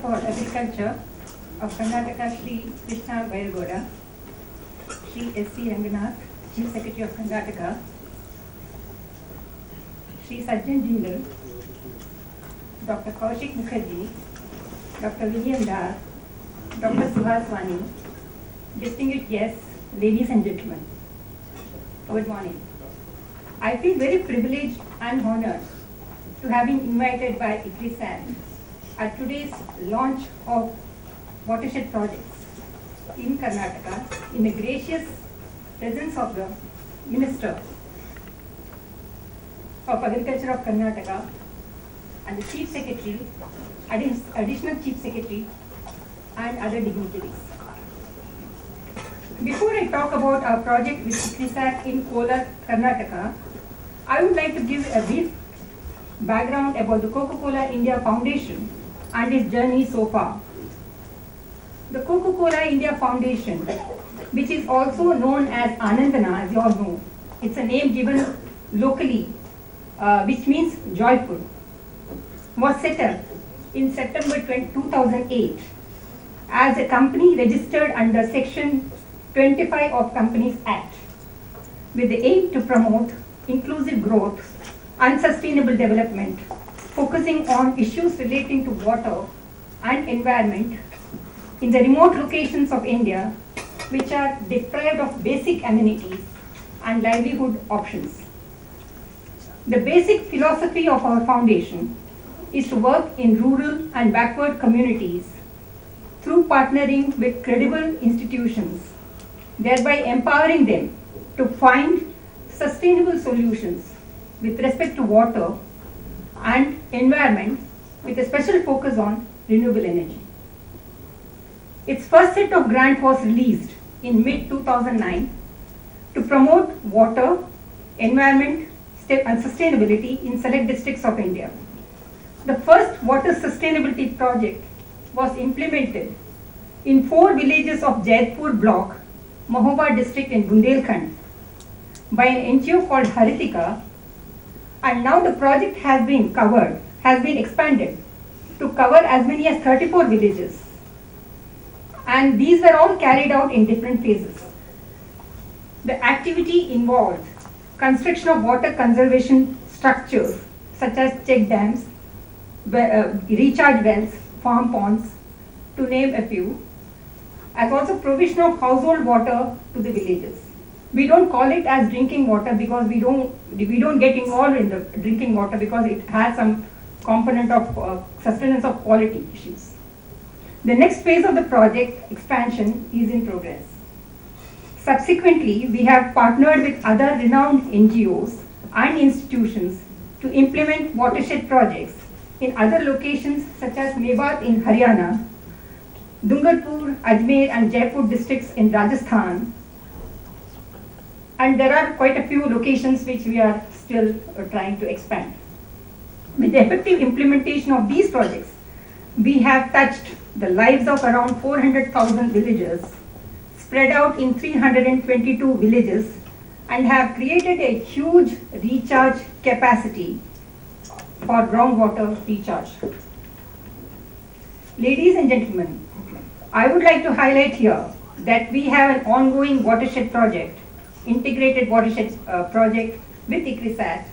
for Agriculture of Karnataka, Sri Krishna Vairagoda, Sri S.C. Ranganath, Chief Secretary of Karnataka, Sri Sajjan Jindal, Dr. Kaushik Mukherjee, Dr. William Dar, Dr. Suhaswani, distinguished guests, ladies and gentlemen. Good morning. I feel very privileged and honored to have been invited by ICRISAT at today's launch of watershed projects in Karnataka in the gracious presence of the Minister of Agriculture of Karnataka and the Chief Secretary, Additional Chief Secretary and other dignitaries. Before I talk about our project with ICRISAT in Kolar, Karnataka, I would like to give a brief background about the Coca-Cola India Foundation and its journey so far. The Coca-Cola India Foundation, which is also known as Anandana, as you all know, it's a name given locally, which means joyful, was set up in September 2008 as a company registered under Section 25 of Companies Act with the aim to promote inclusive growth and sustainable development, focusing on issues relating to water and environment in the remote locations of India which are deprived of basic amenities and livelihood options. The basic philosophy of our foundation is to work in rural and backward communities through partnering with credible institutions, thereby empowering them to find sustainable solutions with respect to water and environment with a special focus on renewable energy. Its first set of grant was released in mid-2009 to promote water, environment and sustainability in select districts of India. The first water sustainability project was implemented in 4 villages of Jaipur block, Mahoba district in Bundelkhand by an NGO called Haritika, and now the project has been expanded to cover as many as 34 villages. And these were all carried out in different phases. The activity involved construction of water conservation structures such as check dams, recharge wells, farm ponds, to name a few, as also provision of household water to the villages. We don't call it as drinking water because we don't get involved in the drinking water because it has some component of sustenance of quality issues. The next phase of the project expansion is in progress. Subsequently, we have partnered with other renowned NGOs and institutions to implement watershed projects in other locations such as Mevat in Haryana, Dungarpur, Ajmer and Jaipur districts in Rajasthan, and there are quite a few locations which we are still trying to expand. With the effective implementation of these projects, we have touched the lives of around 400,000 villagers spread out in 322 villages and have created a huge recharge capacity for groundwater recharge. Ladies and gentlemen, I would like to highlight here that we have an ongoing watershed project, integrated watershed project with ICRISAT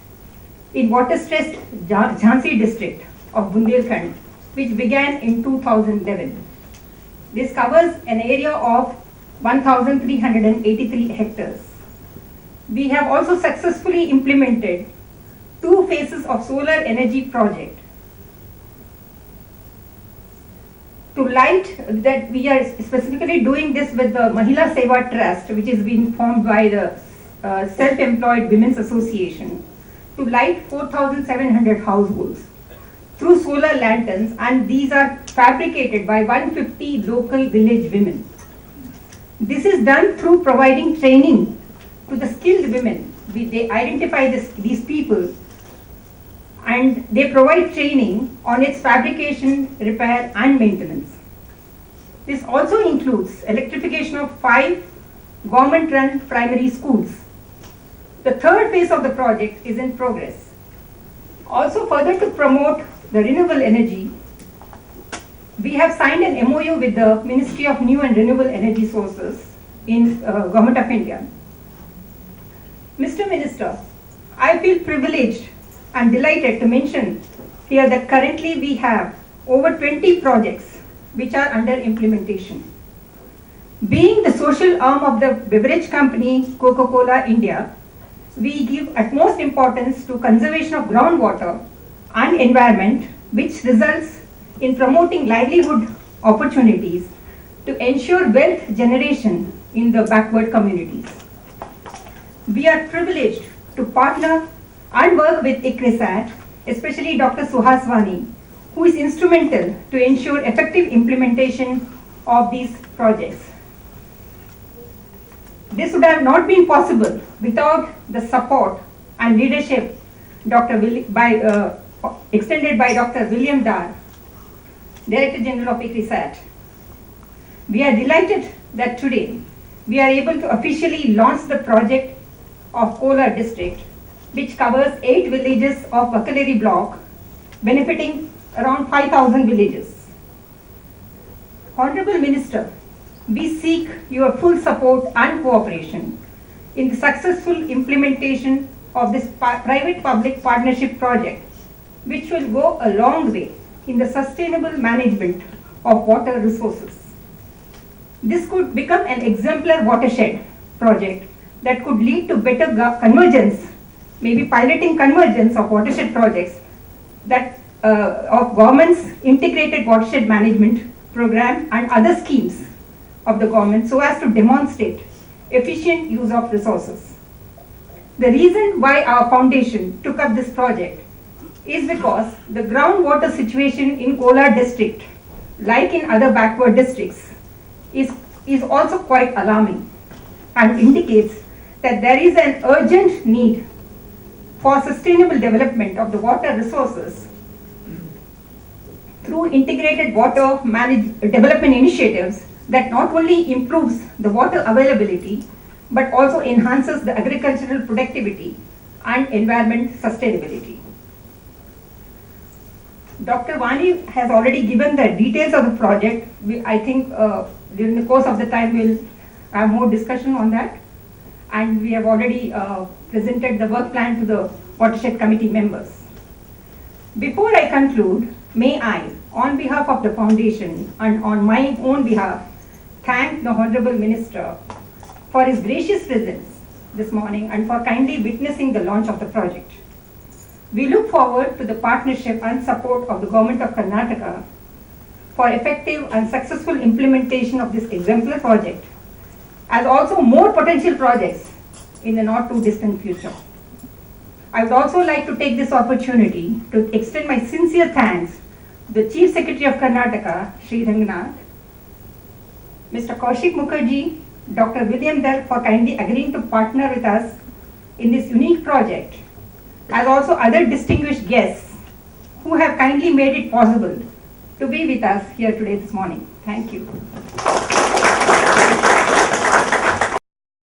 in water-stressed Jhansi district of Bundelkhand, which began in 2011. This covers an area of 1,383 hectares. We have also successfully implemented 2 phases of solar energy project. To light that, we are specifically doing this with the Mahila Seva Trust, which is being formed by the Self-Employed Women's Association, to light 4,700 households through solar lanterns, and these are fabricated by 150 local village women. This is done through providing training to the skilled women. They identify these people and they provide training on its fabrication, repair and maintenance. This also includes electrification of 5 government-run primary schools. The third phase of the project is in progress. Also, further to promote the renewable energy, we have signed an MOU with the Ministry of New and Renewable Energy Sources in Government of India. Mr. Minister, I feel privileged and delighted to mention here that currently we have over 20 projects which are under implementation. Being the social arm of the beverage company Coca-Cola India, we give utmost importance to conservation of groundwater and environment, which results in promoting livelihood opportunities to ensure wealth generation in the backward communities. We are privileged to partner and work with ICRISAT, especially Dr. Suhaswani, who is instrumental to ensure effective implementation of these projects. This would have not been possible without the support and leadership extended by Dr. William Dar, Director General of ICRISAT. We are delighted that today we are able to officially launch the project of Kolar district, which covers 8 villages of Vakkaleri block, benefiting around 5,000 villages. Honorable Minister, we seek your full support and cooperation in the successful implementation of this private-public partnership project, which will go a long way in the sustainable management of water resources. This could become an exemplar watershed project that could lead to better convergence, maybe piloting convergence of watershed projects that of government's integrated watershed management program and other schemes of the government, so as to demonstrate efficient use of resources. The reason why our foundation took up this project is because the groundwater situation in Kolar district, like in other backward districts, is also quite alarming and indicates that there is an urgent need for sustainable development of the water resources through integrated water development initiatives that not only improves the water availability but also enhances the agricultural productivity and environment sustainability. Dr. Vani has already given the details of the project. I think during the course of the time we'll have more discussion on that, and we have already presented the work plan to the watershed committee members. Before I conclude, may I, on behalf of the foundation and on my own behalf, thank the Honorable Minister for his gracious presence this morning and for kindly witnessing the launch of the project. We look forward to the partnership and support of the Government of Karnataka for effective and successful implementation of this exemplar project, as also more potential projects in the not too distant future. I would also like to take this opportunity to extend my sincere thanks to the Chief Secretary of Karnataka, Sri Ranganath, Mr. Kaushik Mukherjee, Dr. William Dar for kindly agreeing to partner with us in this unique project, as also other distinguished guests who have kindly made it possible to be with us here today this morning. Thank you.